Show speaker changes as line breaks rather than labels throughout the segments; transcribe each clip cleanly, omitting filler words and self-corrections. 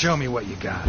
Show me what you got.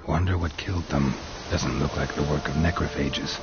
Wonder what killed them. Doesn't look like the work of necrophages.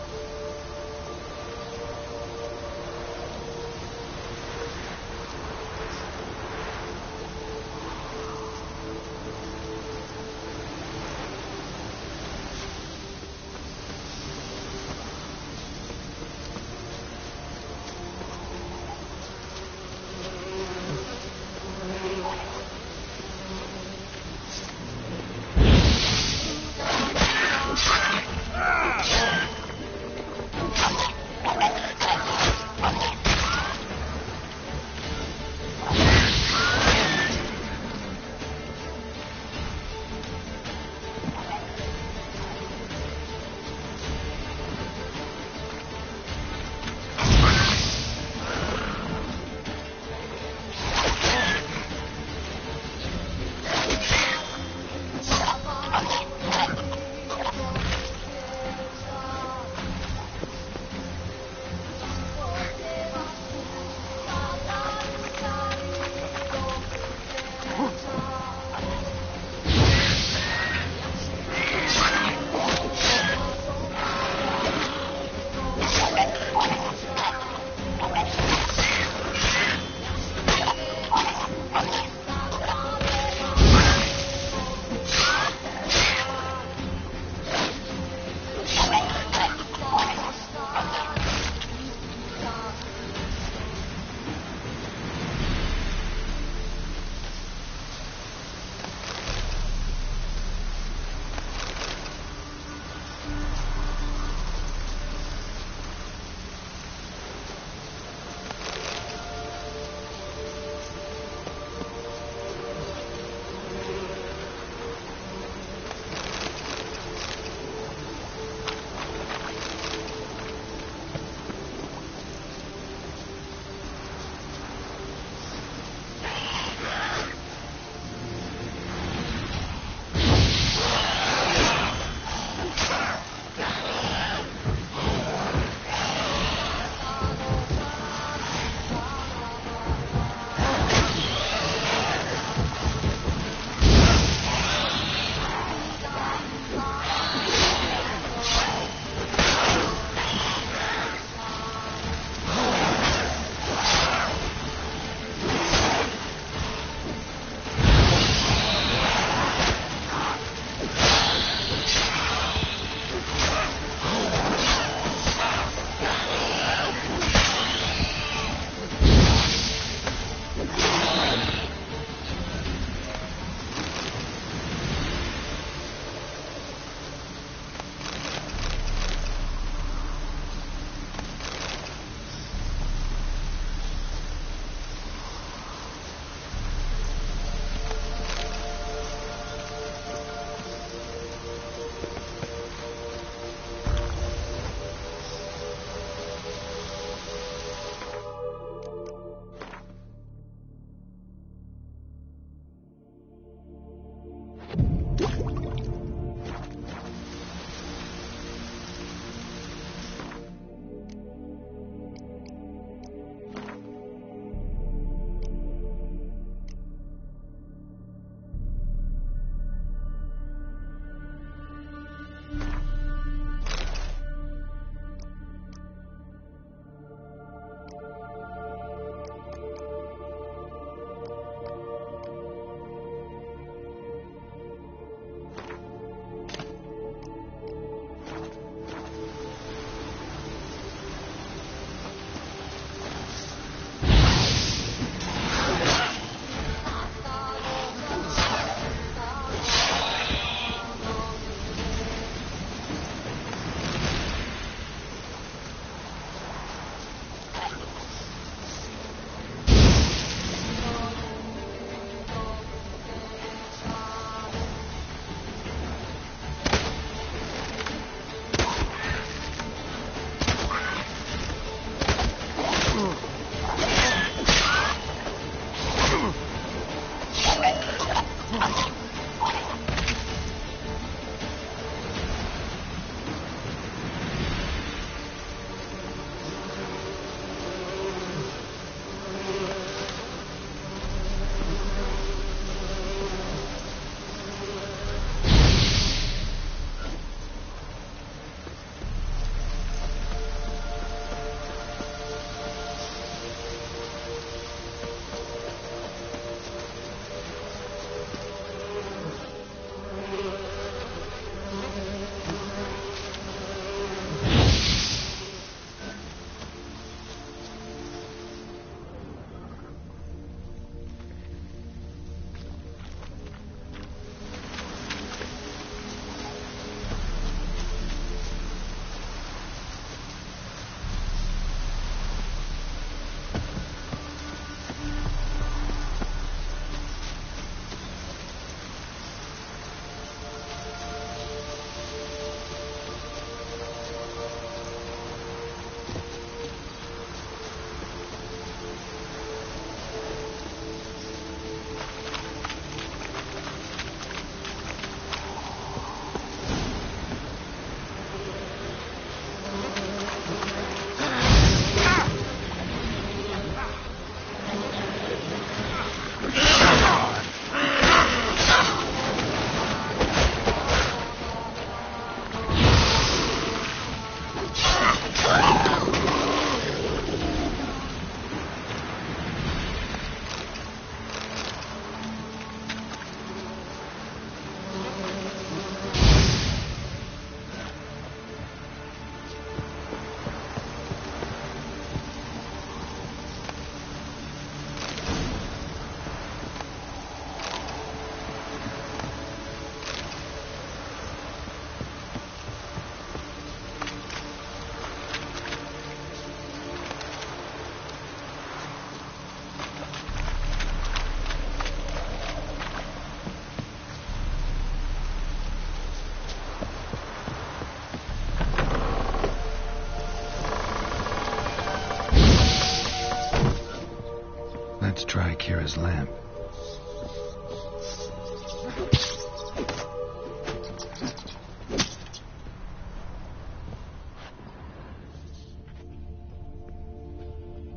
Let's try Kira's lamp.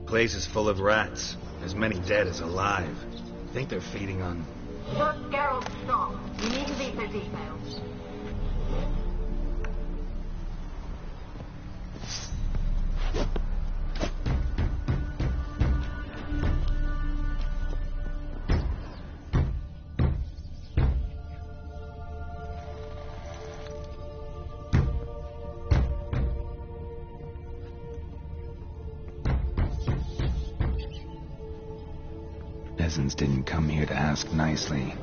Place is full of rats. As many dead as alive. Think they're feeding on...
Look, Geralt, stop. You need to be so detailed.
Peasants didn't come here to ask nicely.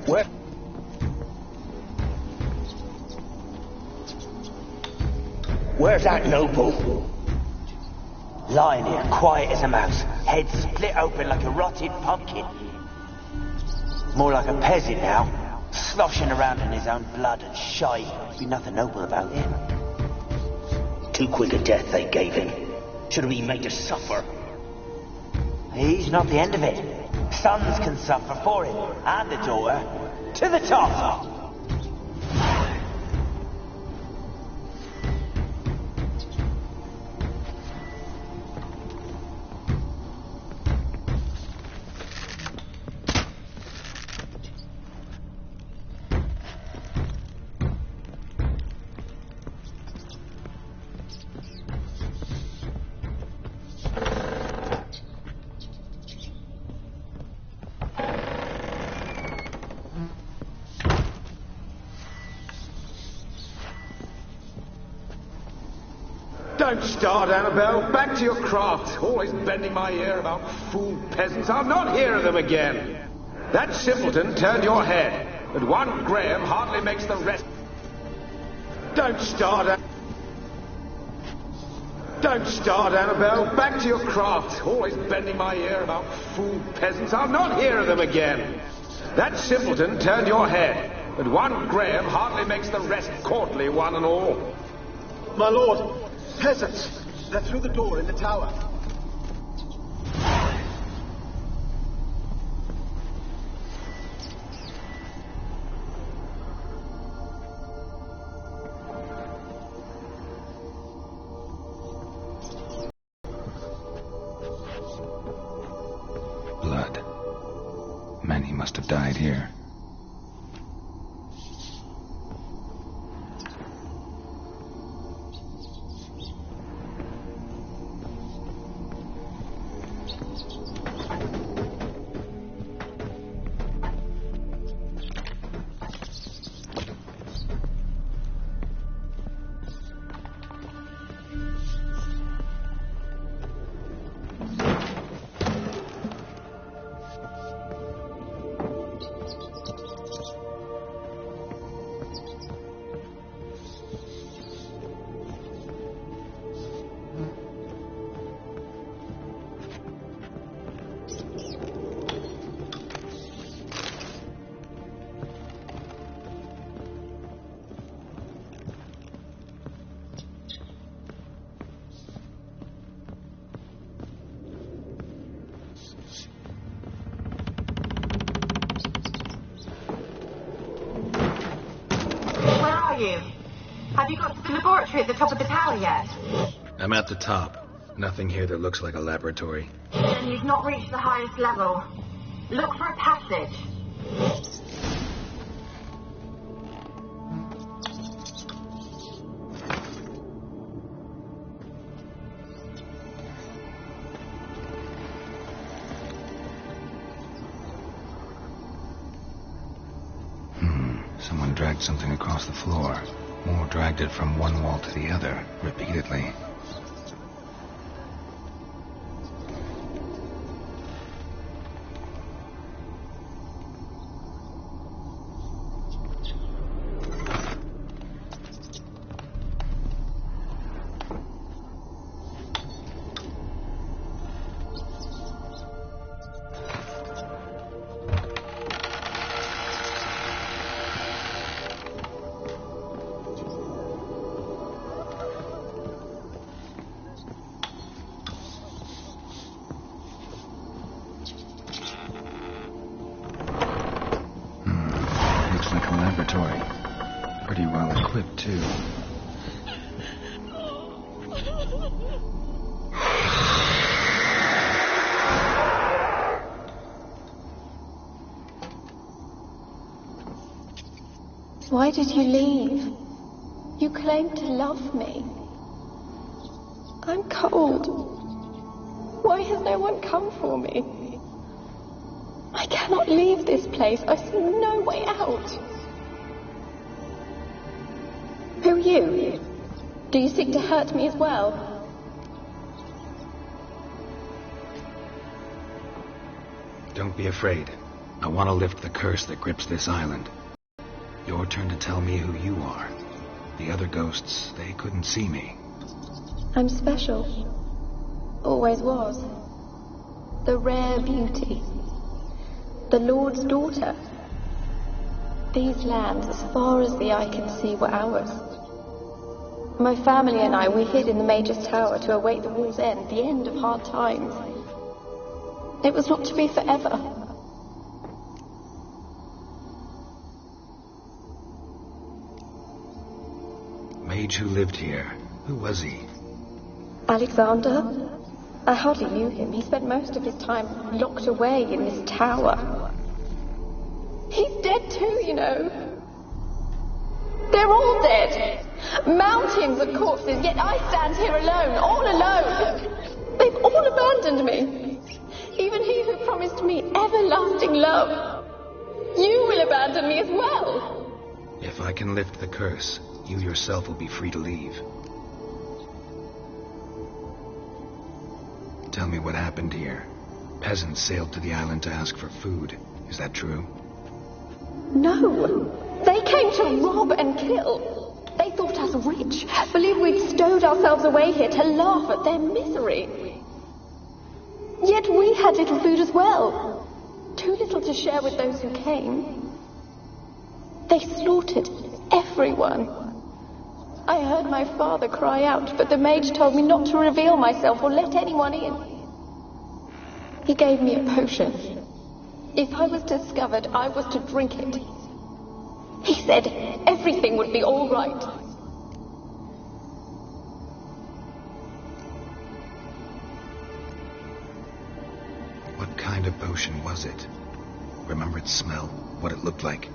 Where? Where's that noble? Lying here, quiet as a mouse, head split open like a rotted pumpkin. More like a peasant now, sloshing around in his own blood and shite. Be nothing noble about him. Too quick a death they gave him. Should have been made to suffer. He's not the end of it. Sons can suffer for him, and a daughter. To the top!
Don't start, Annabelle. Back to your craft. Always bending my ear about fool peasants. I'll not hear of them again. That simpleton turned your head, but one Graham hardly makes the rest. Don't start, Don't start, Annabelle. Back to your craft. Always bending my ear about fool peasants. I'll not hear of them again. That simpleton turned your head, but one Graham hardly makes the rest courtly, one and all.
My lord, peasants. They're through the door in the tower.
Blood. Many must have died here.
Have you got to the laboratory at the top of the tower yet?
I'm at the top. Nothing here that looks like a laboratory.
Then you've not reached the highest level. Look for a passage.
Someone dragged something across the floor. More dragged it from one wall to the other, repeatedly. Like a laboratory. Pretty well equipped, too.
Why did you leave? You claimed to love me. I'm cold. Why has no one come for me? I cannot leave this place. I see no way out. Who are you? Do you seek to hurt me as well?
Don't be afraid. I want to lift the curse that grips this island. Your turn to tell me who you are. The other ghosts, they couldn't see me.
I'm special. Always was. The rare beauty. The Lord's daughter. These lands, as far as the eye can see, were ours. My family and I, we hid in the Major's Tower to await the war's end, the end of hard times. It was not to be forever.
Mage who lived here. Who was he?
Alexander? I hardly knew him. He spent most of his time locked away in this tower. He's dead too, you know. They're all dead. Mountains of corpses, yet I stand here alone, all alone. They've all abandoned me. Even he who promised me everlasting love. You will abandon me as well.
If I can lift the curse, you yourself will be free to leave. Tell me what happened here. Peasants sailed to the island to ask for food. Is that true?
No. They came to rob and kill. They thought thought us rich, believed we'd stowed ourselves away here to laugh at their misery. Yet we had little food as well. Too little to share with those who came. They slaughtered everyone. I heard my father cry out, but the mage told me not to reveal myself or let anyone in. He gave me a potion. If I was discovered, I was to drink it. He said everything would be all right.
What kind of potion was it? Remember its smell? What it looked like?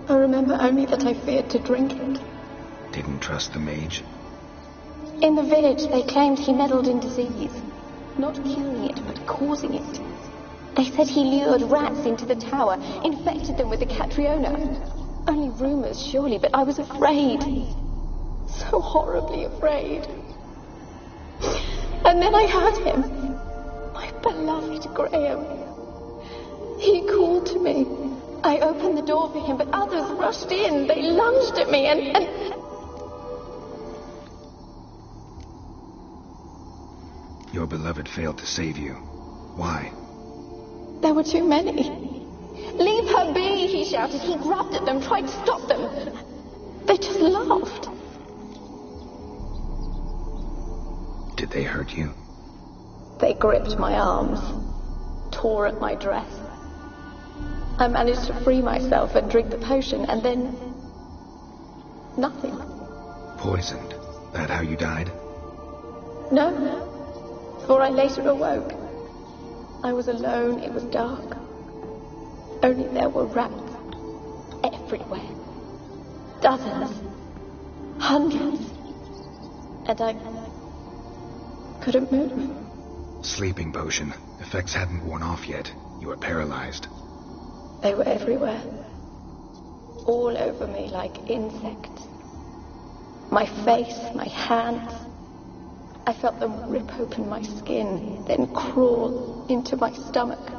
I remember only that I feared to drink it.
Didn't trust the mage?
In the village, they claimed he meddled in disease. Not curing it, but causing it. They said he lured rats into the tower, infected them with the Catriona. Only rumors, surely, but I was afraid. So horribly afraid. And then I heard him. My beloved Graham. He called to me. I opened the door for him, but others rushed in. They lunged at me and...
Your beloved failed to save you. Why?
There were too many. Leave her be, he shouted. He grabbed at them, tried to stop them. They just laughed.
Did they hurt you?
They gripped my arms, tore at my dress. I managed to free myself and drink the potion, and then... nothing.
Poisoned. That how you died?
No. For I later awoke. I was alone, it was dark. Only there were rats everywhere. Dozens. Hundreds. And I couldn't move.
Sleeping potion. Effects hadn't worn off yet. You were paralyzed.
They were everywhere. All over me like insects. My face, my hands. I felt them rip open my skin, then crawl into my stomach.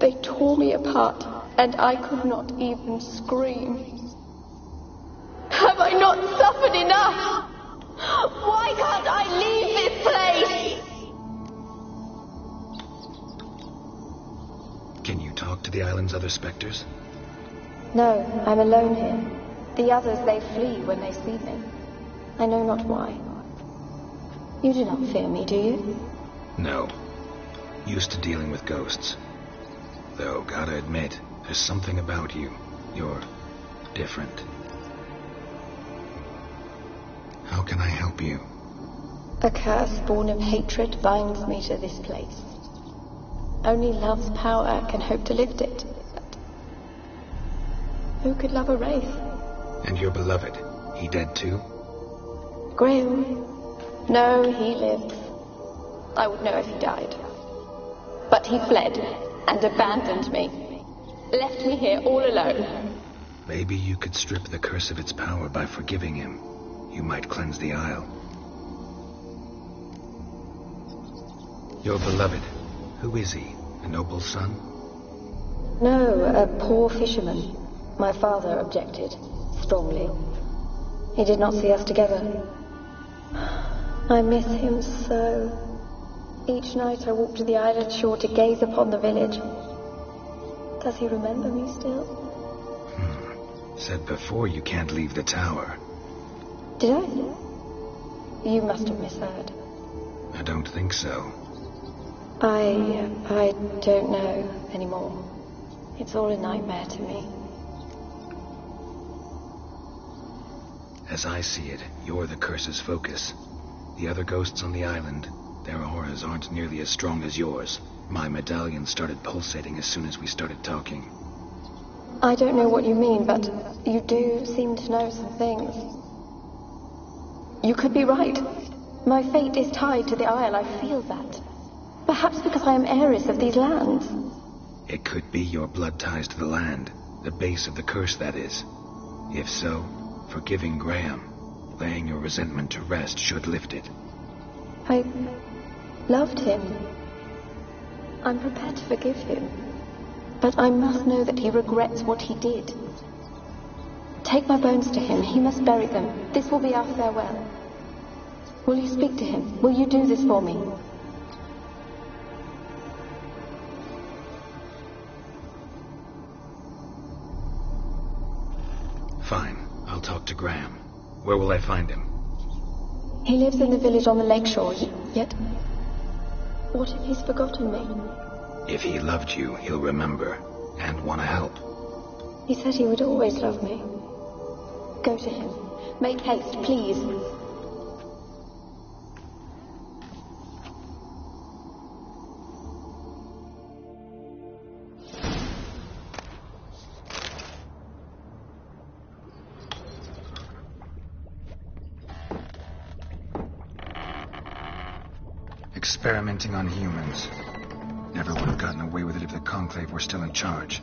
They tore me apart, and I could not even scream. Have I not suffered enough? Why can't I leave this place?
Can you talk to the island's other specters?
No, I'm alone here. The others, they flee when they see me. I know not why. You do not fear me, do you?
No. Used to dealing with ghosts. Though, gotta admit, there's something about you. You're different. How can I help you?
A curse born of hatred binds me to this place. Only love's power can hope to lift it. But who could love a wraith?
And your beloved, he dead too?
Graham? No, he lives. I would know if he died. But he fled and abandoned me. Left me here all alone.
Maybe you could strip the curse of its power by forgiving him. You might cleanse the Isle. Your beloved, who is he? A noble son?
No, a poor fisherman. My father objected, strongly. He did not see us together. I miss him so. Each night I walk to the island shore to gaze upon the village. Does he remember me still?
Said before you can't leave the tower.
Did I? You must have misheard.
I don't think so.
I don't know anymore. It's all a nightmare to me.
As I see it, you're the curse's focus. The other ghosts on the island, their auras aren't nearly as strong as yours. My medallion started pulsating as soon as we started talking.
I don't know what you mean, but you do seem to know some things. You could be right. My fate is tied to the Isle, I feel that. Perhaps because I am heiress of these lands.
It could be your blood ties to the land, the base of the curse, that is. If so, forgiving Graham, laying your resentment to rest should lift it.
I loved him. I'm prepared to forgive him. But I must know that he regrets what he did. Take my bones to him. He must bury them. This will be our farewell. Will you speak to him? Will you do this for me?
Fine. I'll talk to Graham. Where will I find him?
He lives in the village on the lakeshore, yet... What if he's forgotten me?
If he loved you, he'll remember, and want to help.
He said he would always love me. Go to him. Make haste, please.
Experimenting on humans. Never would have gotten away with it if the Conclave were still in charge.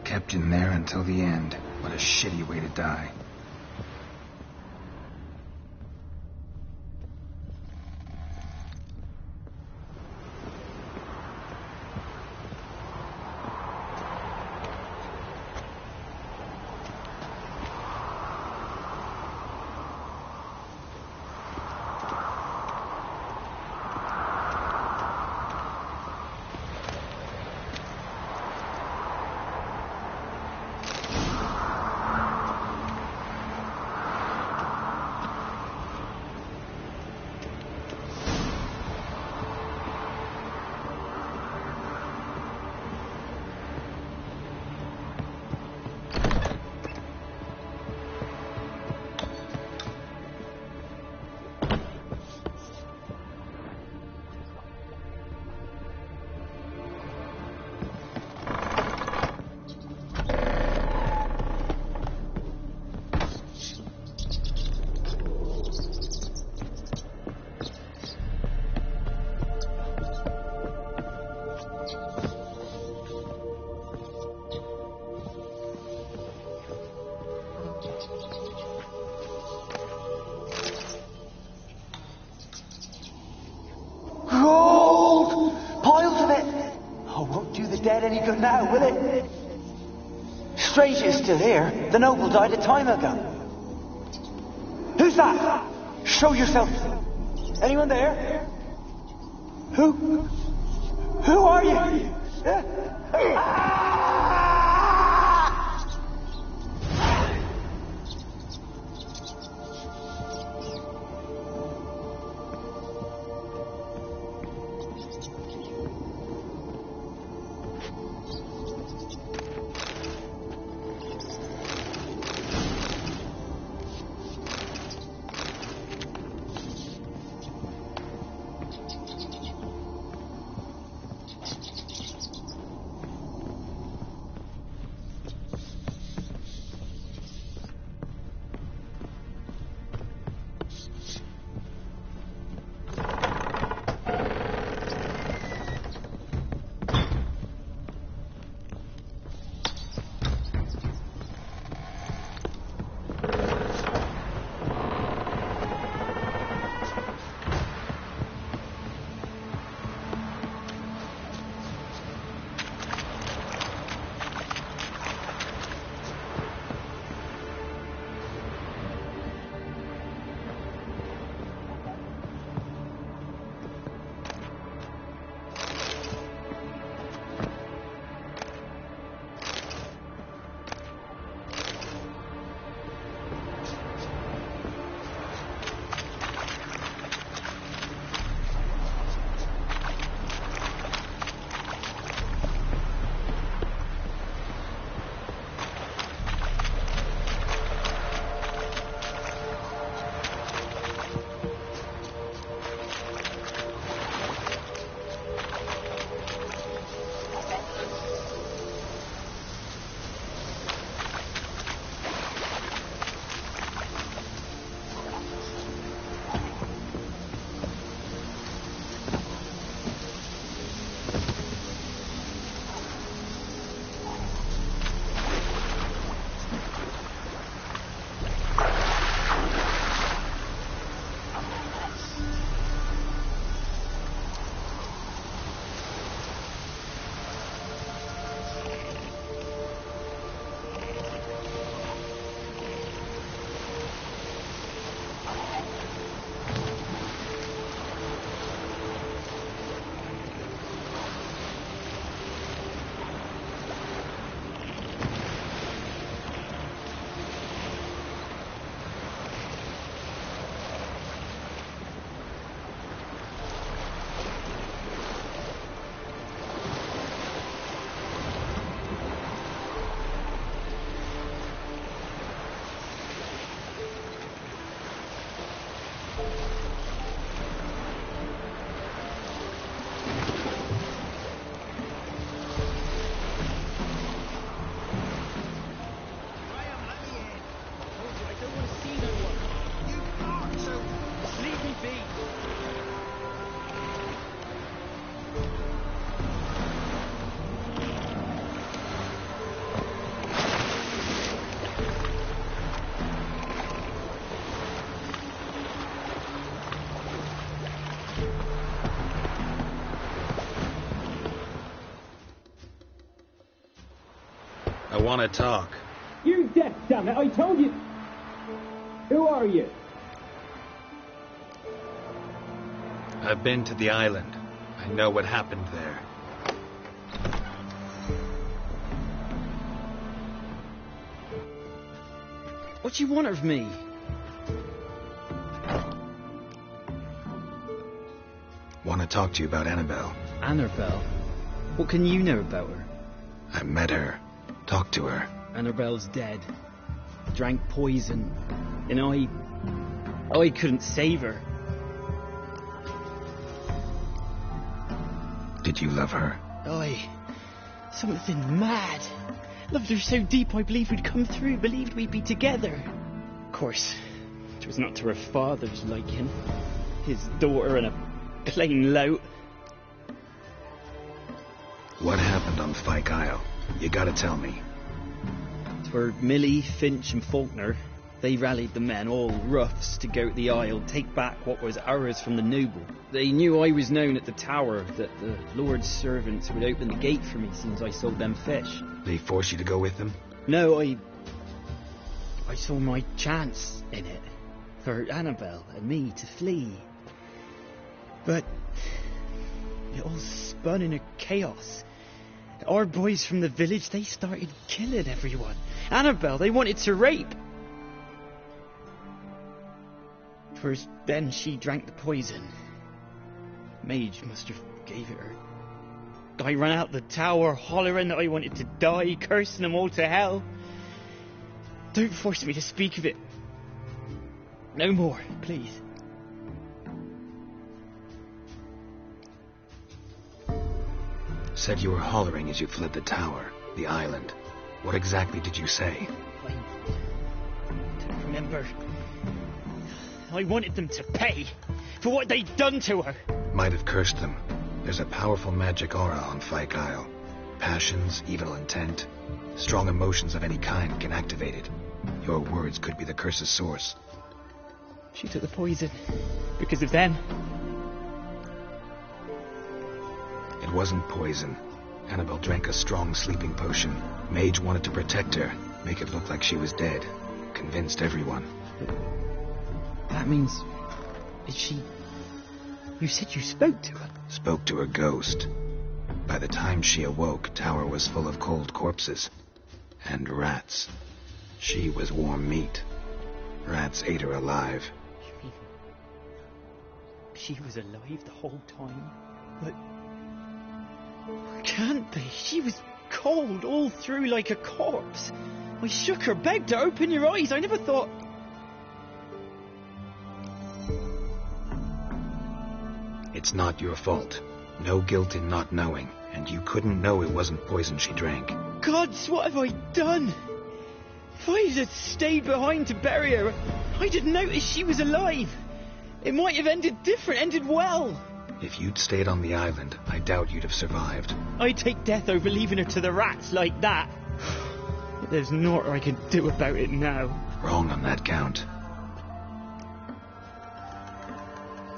Kept in there until the end. What a shitty way to die.
Dead any good now, will it? Strange it's still here. The noble died a time ago. Who's that? Show yourself. Anyone there? Who are you?
want to talk.
You're deaf, damn it! I told you. Who are you?
I've been to the island. I know what happened there.
What do you want of me?
Want to talk to you about Annabelle.
Annabelle? What can you know about her?
I met her. Talked to her.
Annabelle's dead. Drank poison. And I couldn't save her.
Did you love her?
Something mad. Loved her so deep I believed we'd come through, believed we'd be together. Of course, it was not to her father's liking. His daughter and a plain lout.
What happened on Fyke Isle? You gotta tell me.
For Millie, Finch and Faulkner, they rallied the men, all roughs, to go to the Isle, take back what was ours from the noble. They knew I was known at the tower, that the Lord's servants would open the gate for me since I sold them fish.
They forced you to go with them?
No, I saw my chance in it, for Annabelle and me to flee. But it all spun in a chaos. Our boys from the village, they started killing everyone. Annabelle, they wanted to rape. First, then she drank the poison. Mage must have gave it her. I ran out the tower, hollering that I wanted to die, cursing them all to hell. Don't force me to speak of it. No more, please.
Said you were hollering as you fled the tower, the island. What exactly did you say?
I don't remember. I wanted them to pay for what they'd done to her.
Might have cursed them. There's a powerful magic aura on Fyke Isle. Passions, evil intent, strong emotions of any kind can activate it. Your words could be the curse's source.
She took the poison because of them.
It wasn't poison. Annabelle drank a strong sleeping potion. Mage wanted to protect her, make it look like she was dead. Convinced everyone.
That means... Is she... You said you spoke to her?
Spoke to her ghost. By the time she awoke, Tower was full of cold corpses. And rats. She was warm meat. Rats ate her alive.
You mean... She was alive the whole time? But... Can't be. She was cold all through like a corpse. I shook her, begged her, open your eyes. I never thought...
It's not your fault. No guilt in not knowing, and you couldn't know it wasn't poison she drank.
Gods, what have I done? If I had stayed behind to bury her, I didn't notice she was alive. It might have ended different, ended well.
If you'd stayed on the island, I doubt you'd have survived.
I'd take death over leaving her to the rats like that. But there's naught I can do about it now.
Wrong on that count.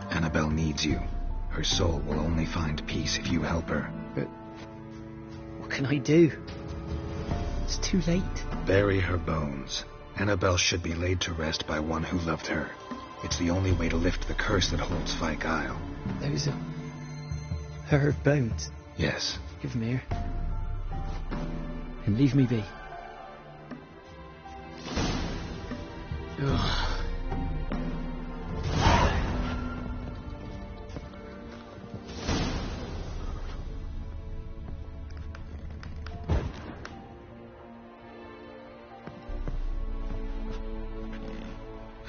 Annabelle needs you. Her soul will only find peace if you help her.
But what can I do? It's too late.
Bury her bones. Annabelle should be laid to rest by one who loved her. It's the only way to lift the curse that holds Fyke Isle.
Those are... her bones?
Yes.
Give them here. And leave me be. Ugh.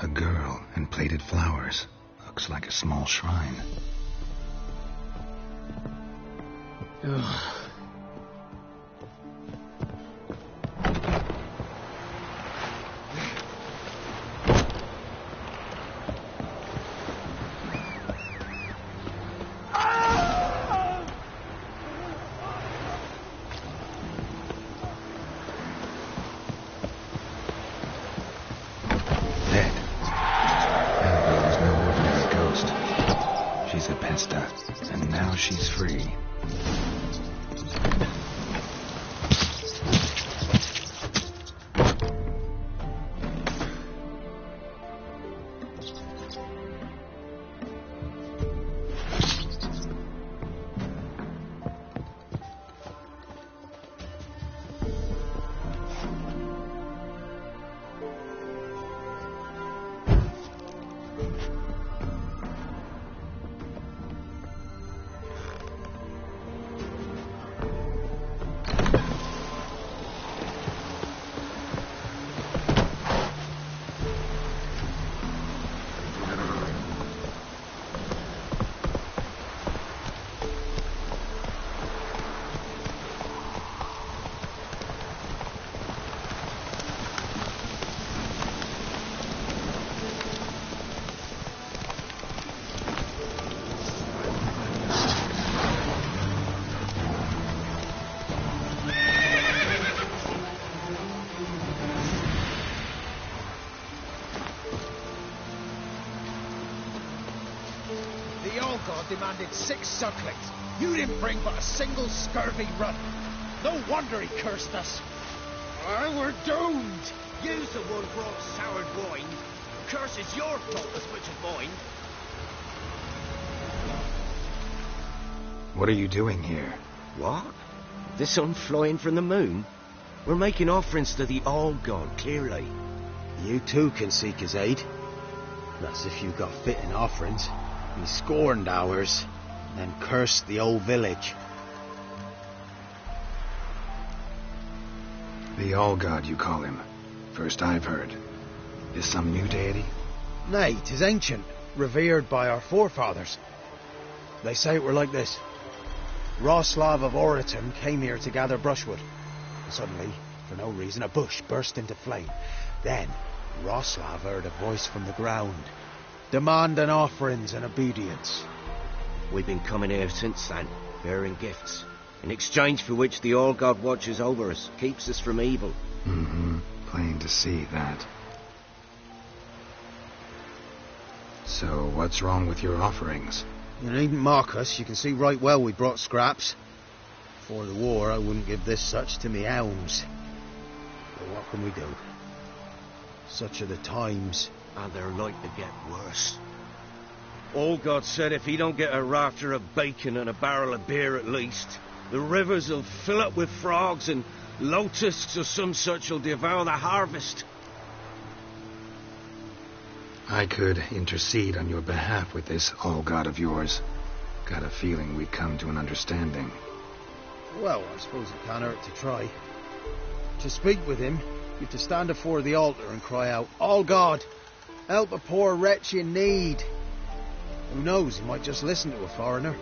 A girl in plated flowers. Looks like a small shrine.
Ugh.
And now she's free.
The All God demanded 6 sucklings. You didn't bring but a single scurvy run. No wonder he cursed us. We're doomed. You's the one brought soured wine. Curse is your fault as much as mine.
What are you doing here?
What? The sun flying from the moon? We're making offerings to the All God, clearly.
You too can seek his aid. That's if you've got fitting offerings. He scorned ours, and then cursed the old village.
The All God, you call him. First I've heard. Is some new deity?
Nay, 'tis ancient, revered by our forefathers. They say it were like this. Roslav of Oriton came here to gather brushwood. And suddenly, for no reason, a bush burst into flame. Then, Roslav heard a voice from the ground, demanding offerings and obedience.
We've been coming here since then, bearing gifts, in exchange for which the All God watches over us, keeps us from evil.
Mm-hmm. Plain to see that. So, what's wrong with your offerings?
You needn't mock us. You can see right well we brought scraps. Before the war, I wouldn't give this such to me hounds. But what can we do? Such are the times.
And they're like to get worse. All God said if he don't get a rafter of bacon and a barrel of beer at least, the rivers will fill up with frogs and locusts or some such will devour the harvest.
I could intercede on your behalf with this All God of yours. Got a feeling we'd come to an understanding.
Well, I suppose it can't hurt to try. To speak with him, you've to stand before the altar and cry out, All God, help a poor wretch in need. Who knows, he might just listen to a foreigner.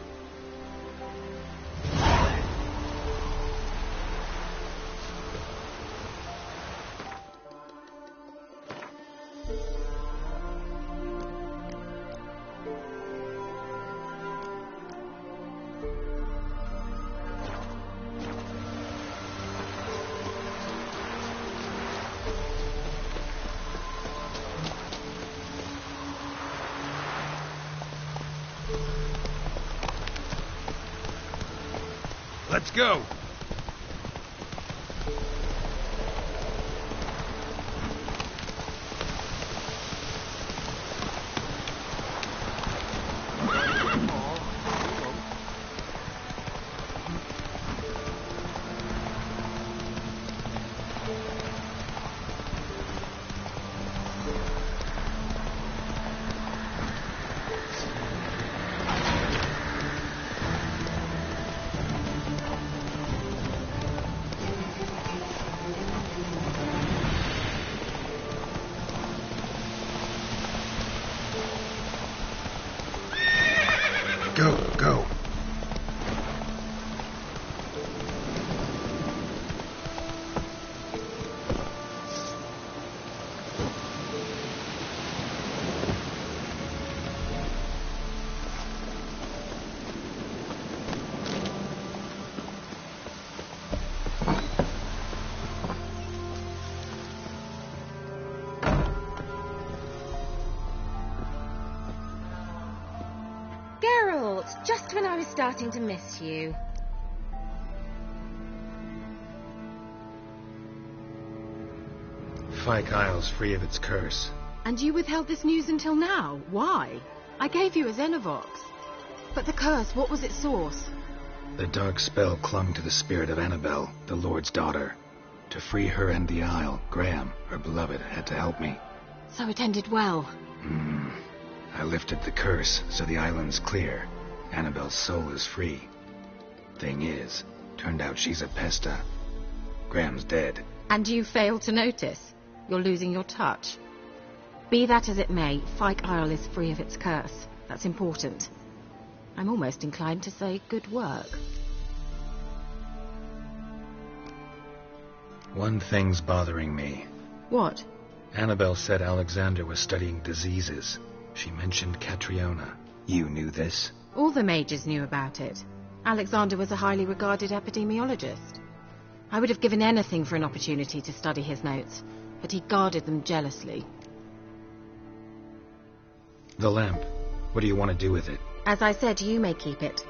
Let's go.
Go.
Just when I was starting to miss you.
Fyke Isle's free of its curse.
And you withheld this news until now? Why? I gave you a Xenovox. But the curse, what was its source?
The dark spell clung to the spirit of Annabelle, the Lord's daughter. To free her and the Isle, Graham, her beloved, had to help me.
So it ended well.
I lifted the curse, so the island's clear. Annabelle's soul is free. Thing is, turned out she's a Pesta. Graham's dead.
And you failed to notice? You're losing your touch. Be that as it may, Fyke Isle is free of its curse. That's important. I'm almost inclined to say good work.
One thing's bothering me.
What?
Annabelle said Alexander was studying diseases. She mentioned Catriona. You knew this?
All the mages knew about it. Alexander was a highly regarded epidemiologist. I would have given anything for an opportunity to study his notes, but he guarded them jealously.
The lamp. What do you want to do with it?
As I said, you may keep it.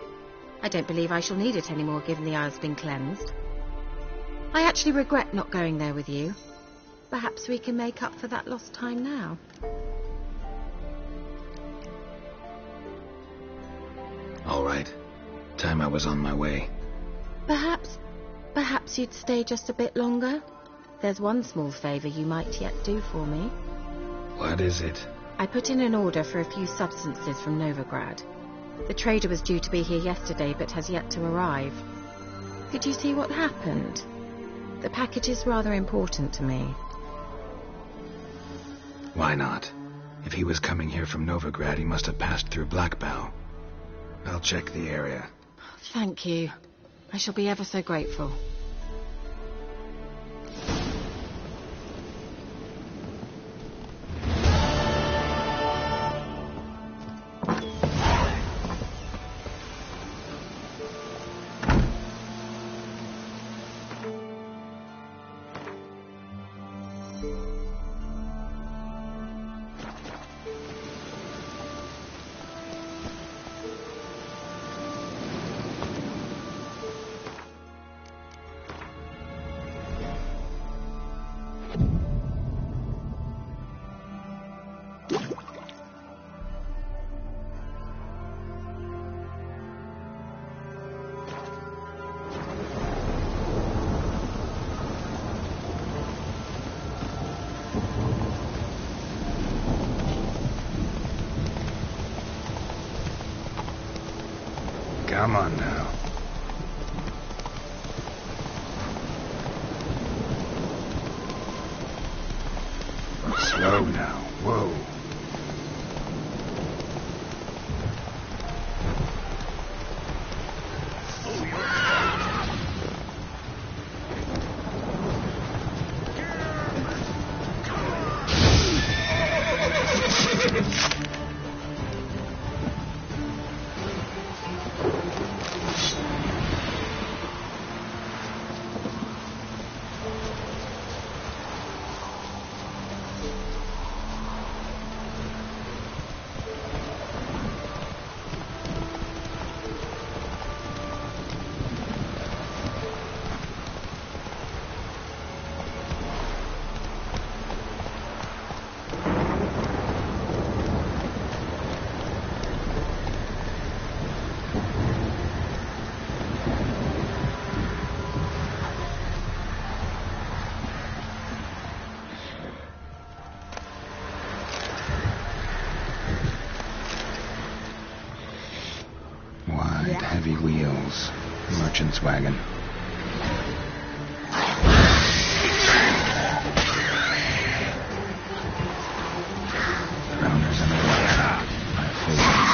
I don't believe I shall need it anymore, given the Isle's been cleansed. I actually regret not going there with you. Perhaps we can make up for that lost time now.
All right. Time I was on my way.
Perhaps you'd stay just a bit longer? There's one small favour you might yet do for me.
What is it?
I put in an order for a few substances from Novigrad. The trader was due to be here yesterday, but has yet to arrive. Could you see what happened? The package is rather important to me.
Why not? If he was coming here from Novigrad, he must have passed through Blackbough. I'll check the area.
Thank you. I shall be ever so grateful.
Come on now. Slow now. Whoa. Heavy wheels. Merchant's wagon. Rounders in the water. My favorite.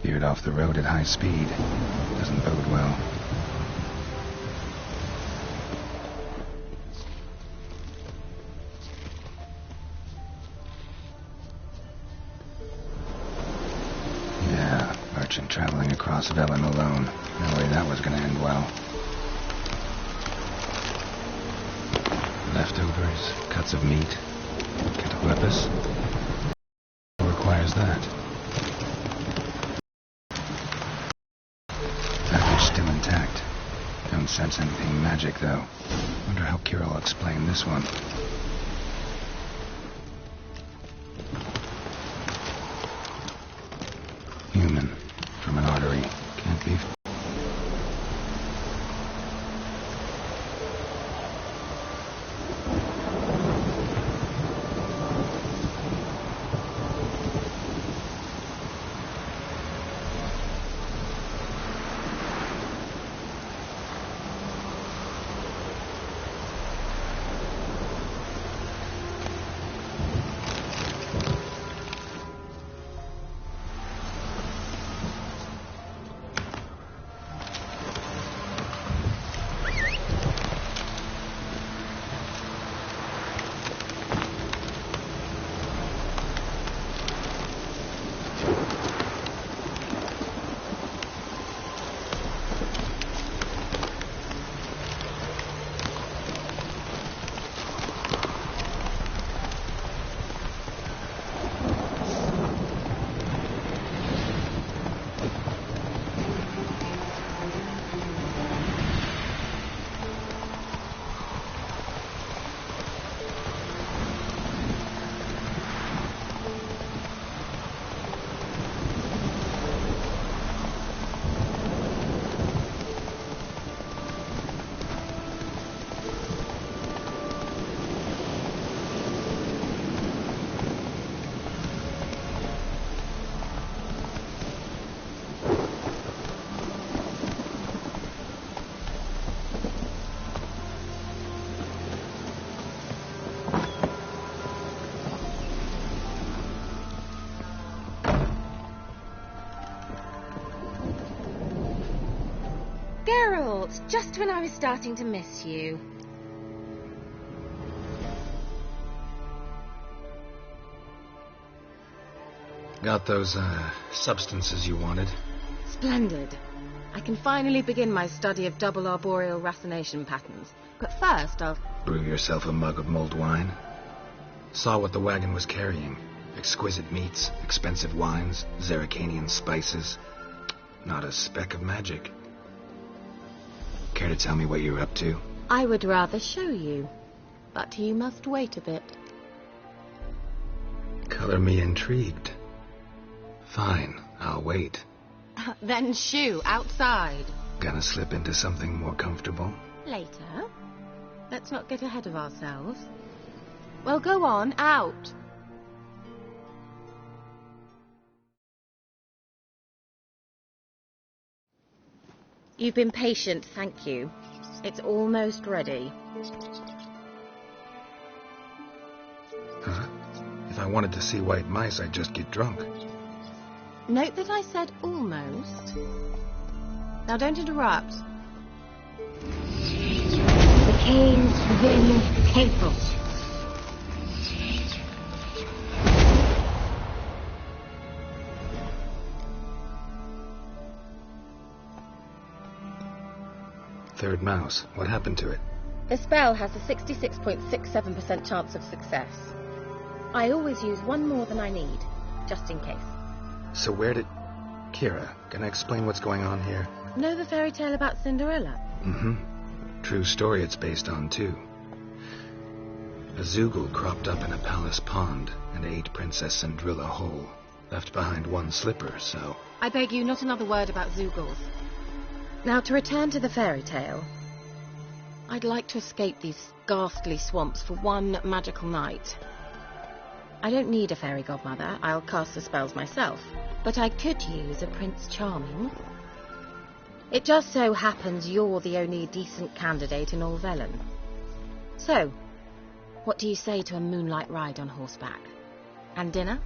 Veered off the road at high speed. Doesn't bode well. Yeah, merchant traveling across Velen alone. No way that was gonna end well. Leftovers, cuts of meat, Cataquepus. Requires that. Package still intact. Don't sense anything magic, though. Wonder how Kira will explain this one. Human. From an artery. Can't be...
Geralt, just when I was starting to miss you.
Got those, substances you wanted?
Splendid. I can finally begin my study of double arboreal racination patterns. But first, I'll...
Brew yourself a mug of mulled wine. Saw what the wagon was carrying. Exquisite meats, expensive wines, Zerrikanian spices. Not a speck of magic. Care to tell me what you're up to?
I would rather show you, but you must wait a bit.
Color me intrigued. Fine, I'll wait.
Then shoo, outside.
Gonna slip into something more comfortable?
Later. Let's not get ahead of ourselves. Well, go on, out. You've been patient, thank you. It's almost ready.
Huh? If I wanted to see white mice, I'd just get drunk.
Note that I said almost. Now don't interrupt.
The cave's within capable.
Third mouse. What happened to it?
The spell has a 66.67% chance of success. I always use one more than I need, just in case.
So where did... Kira, gonna explain what's going on here?
Know the fairy tale about Cinderella?
Mm-hmm. True story it's based on, too. A Zoogle cropped up in a palace pond and ate Princess Cinderella whole. Left behind one slipper, so...
I beg you, not another word about Zoogles. Now, to return to the fairy tale. I'd like to escape these ghastly swamps for one magical night. I don't need a fairy godmother. I'll cast the spells myself. But I could use a Prince Charming. It just so happens you're the only decent candidate in all Velen. So, what do you say to a moonlight ride on horseback? And dinner?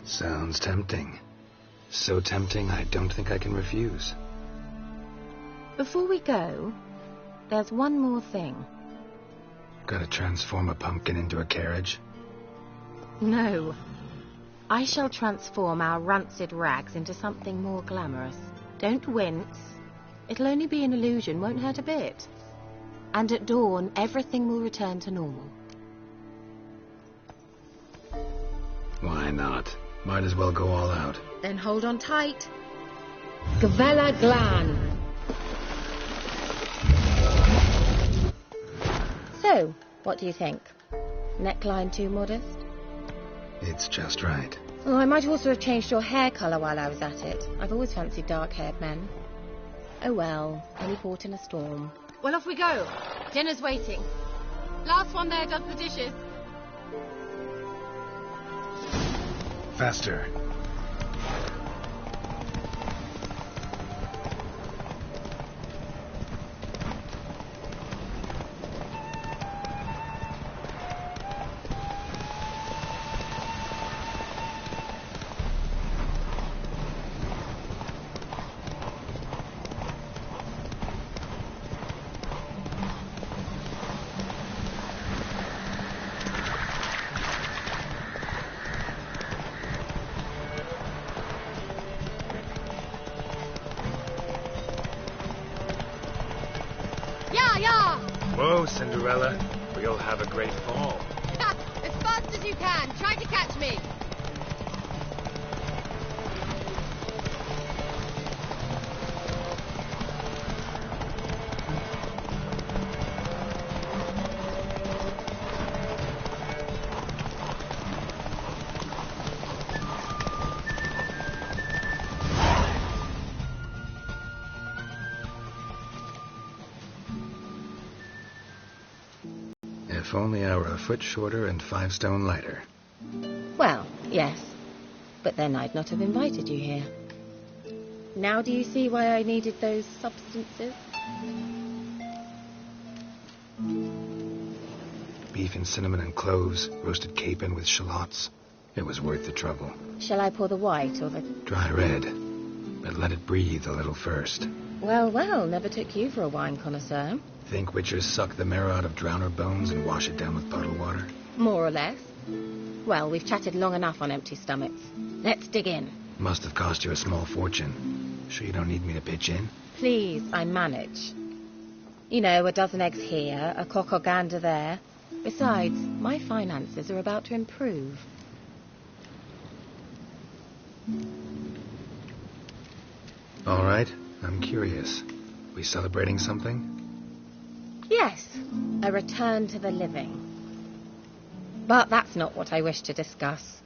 Sounds tempting. So tempting, I don't think I can refuse.
Before we go, there's one more thing.
Gotta transform a pumpkin into a carriage?
No. I shall transform our rancid rags into something more glamorous. Don't wince. It'll only be an illusion, won't hurt a bit. And at dawn, everything will return to normal.
Why not? Might as well go all out.
Then hold on tight.
Gavella Glan.
So, what do you think? Neckline too modest?
It's just right.
Oh, I might also have changed your hair colour while I was at it. I've always fancied dark-haired men. Oh well, any port in a storm. Well, off we go. Dinner's waiting. Last one there does the dishes.
Faster. Whoa, Cinderella. We'll have a great fall.
As fast as you can. Try to catch me.
If only I were a foot shorter and 5 stone lighter.
Well, yes. But then I'd not have invited you here. Now do you see why I needed those substances?
Beef and cinnamon and cloves, roasted capon with shallots. It was worth the trouble.
Shall I pour the white or the...
Dry red, but let it breathe a little first.
Well, well, never took you for a wine connoisseur.
Think witchers suck the marrow out of drowner bones and wash it down with bottled water?
More or less. Well, we've chatted long enough on empty stomachs. Let's dig in.
Must have cost you a small fortune. Sure you don't need me to pitch in?
Please, I manage. You know, a dozen eggs here, a cock or gander there. Besides, my finances are about to improve.
All right, I'm curious. We celebrating something?
Yes, a return to the living. But that's not what I wish to discuss.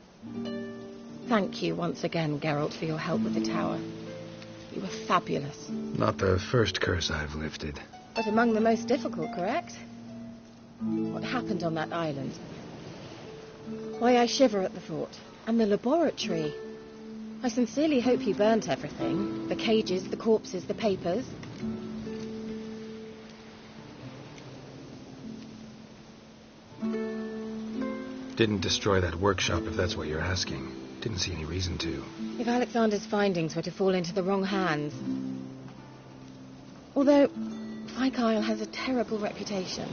Thank you once again, Geralt, for your help with the tower. You were fabulous.
Not the first curse I've lifted.
But among the most difficult, correct? What happened on that island? Why, I shiver at the thought. And the laboratory. I sincerely hope you burnt everything. The cages, the corpses, the papers.
Didn't destroy that workshop, if that's what you're asking. Didn't see any reason to.
If Alexander's findings were to fall into the wrong hands. Although, Fyke Isle has a terrible reputation.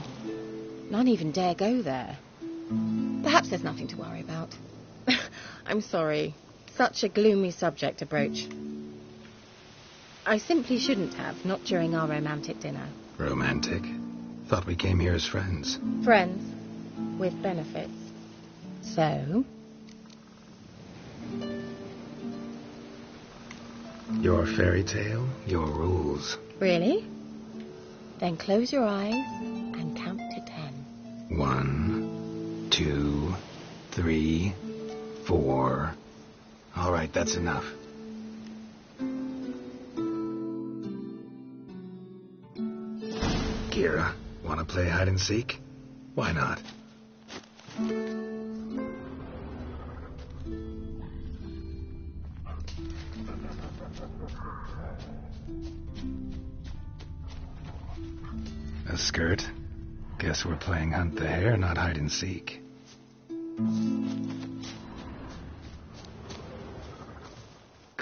None even dare go there. Perhaps there's nothing to worry about. I'm sorry. Such a gloomy subject to broach. I simply shouldn't have, not during our romantic dinner.
Romantic? Thought we came here as friends.
Friends. With benefits. So?
Your fairy tale, your rules.
Really? Then close your eyes and count to 10.
1, 2, 3, 4. All right, that's enough. Kira, want to play hide and seek? Why not? A skirt? Guess we're playing hunt the hare, not hide and seek.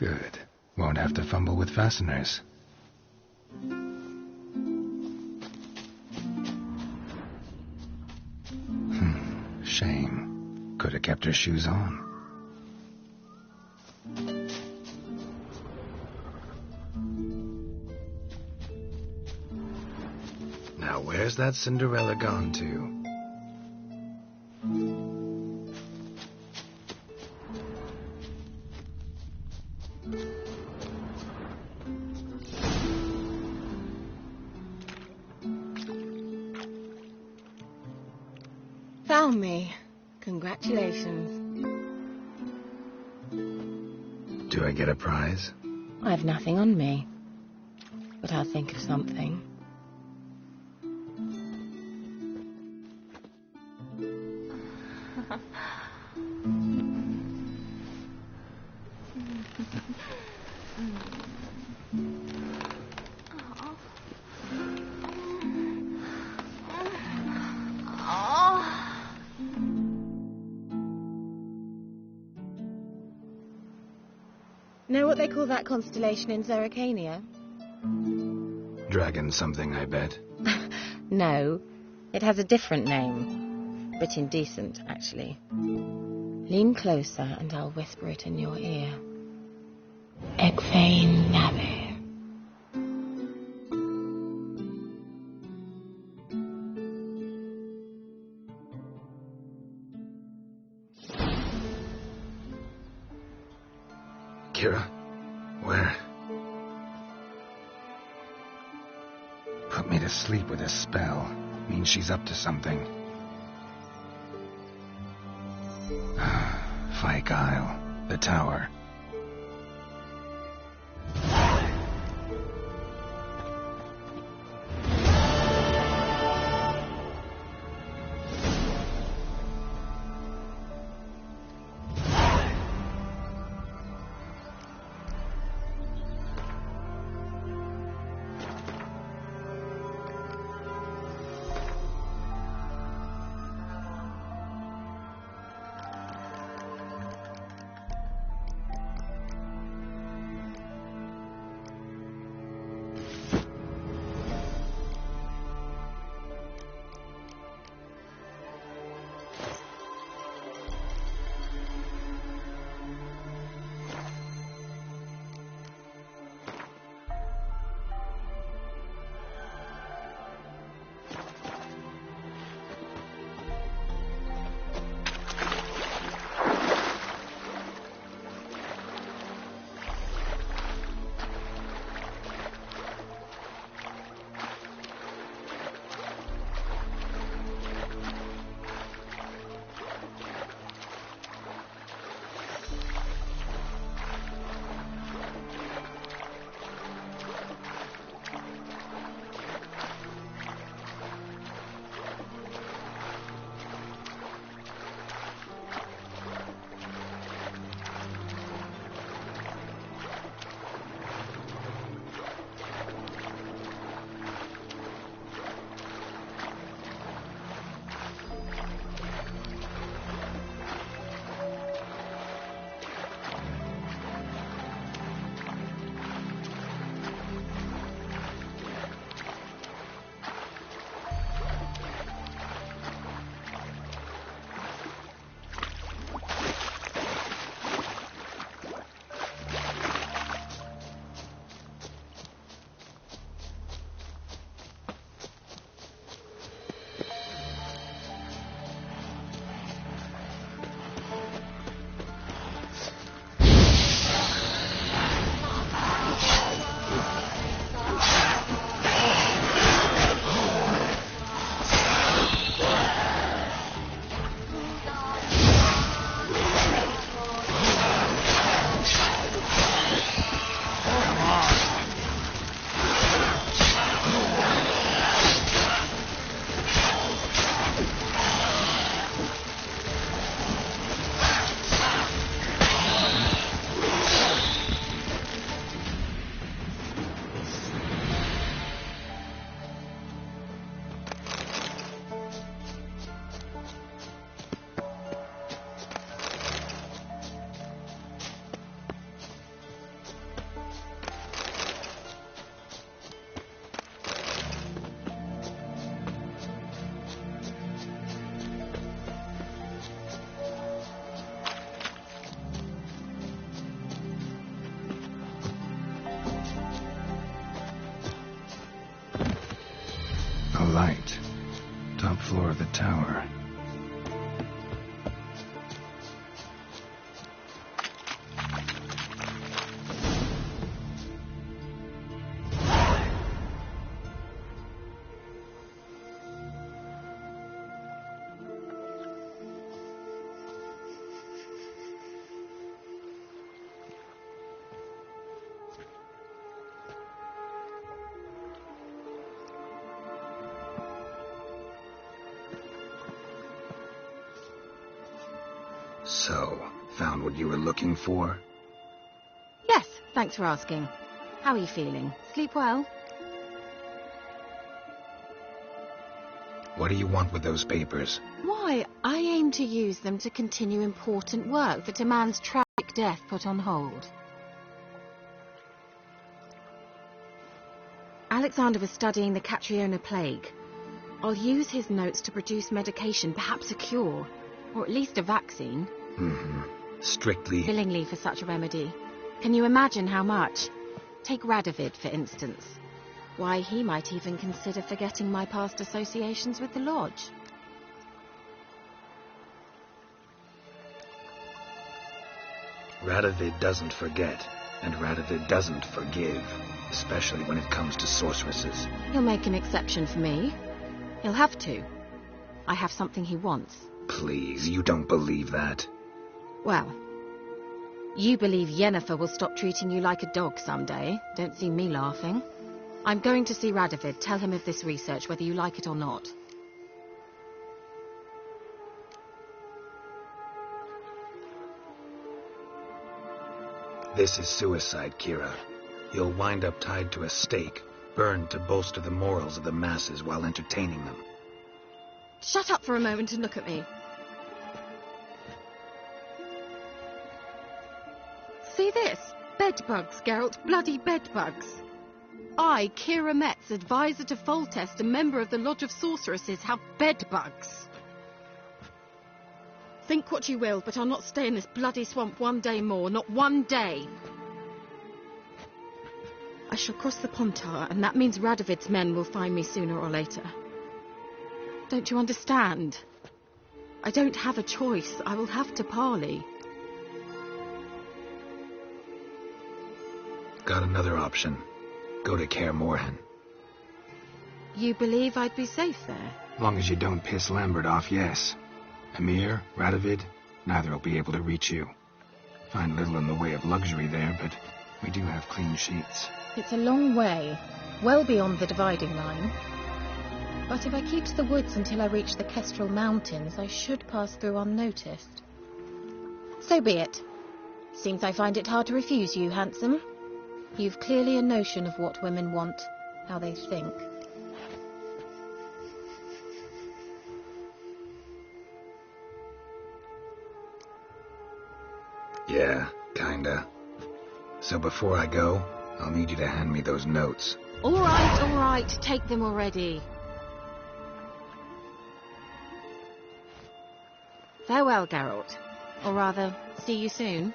Good. Won't have to fumble with fasteners. Shame. Could have kept her shoes on.
Now, where's that Cinderella gone to?
Found me. Congratulations.
Do I get a prize?
I have nothing on me, but I'll think of something. Know what they call that constellation in Zerrikania?
Dragon something, I bet.
No, it has a different name. Bit indecent, actually. Lean closer and I'll whisper it in your ear. Egfain Nabe.
Kira? Where?
Put me to sleep with a spell. Means she's up to something. Fyke Isle. The tower. A light. Top floor of the tower.
So, found what you were looking for?
Yes, thanks for asking. How are you feeling? Sleep well?
What do you want with those papers?
Why, I aim to use them to continue important work that a man's tragic death put on hold. Alexander was studying the Catriona plague. I'll use his notes to produce medication, perhaps a cure, or at least a vaccine.
Strictly...
Willingly for such a remedy. Can you imagine how much? Take Radovid, for instance. Why, he might even consider forgetting my past associations with the Lodge.
Radovid doesn't forget, and Radovid doesn't forgive, especially when it comes to sorceresses.
He'll make an exception for me. He'll have to. I have something he wants.
Please, you don't believe that.
Well, you believe Yennefer will stop treating you like a dog someday. Don't see me laughing. I'm going to see Radovid. Tell him of this research, whether you like it or not.
This is suicide, Kira. You'll wind up tied to a stake, burned to bolster the morals of the masses while entertaining them.
Shut up for a moment and look at me. See this? Bedbugs, Geralt. Bloody bedbugs. I, Kira Metz, advisor to Foltest, a member of the Lodge of Sorceresses, have bedbugs. Think what you will, but I'll not stay in this bloody swamp one day more. Not one day. I shall cross the Pontar, and that means Radovid's men will find me sooner or later. Don't you understand? I don't have a choice. I will have to parley.
Got another option. Go to Kaer Morhen.
You believe I'd be safe there?
Long as you don't piss Lambert off, yes. Emir, Radovid, neither will be able to reach you. Find little in the way of luxury there, but we do have clean sheets.
It's a long way, well beyond the dividing line. But if I keep to the woods until I reach the Kestrel Mountains, I should pass through unnoticed. So be it. Seems I find it hard to refuse you, handsome. You've clearly a notion of what women want, how they think.
Yeah, kinda. So before I go, I'll need you to hand me those notes.
All right, take them already. Farewell, Geralt. Or rather, see you soon.